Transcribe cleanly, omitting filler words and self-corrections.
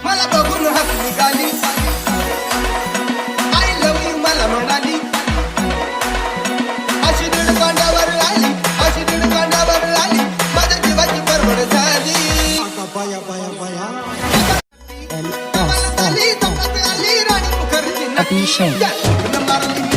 मला बघून हसली गाली, आय लव्ह यू मला म्हणाली, अशी दीड कांडावर आली, अशी दीड कांडावर आली, माझ्या जीवाची बरोबर झाली. पाया पाया पाया मला झाली, राणी मुखर्जी Abhishek. मारली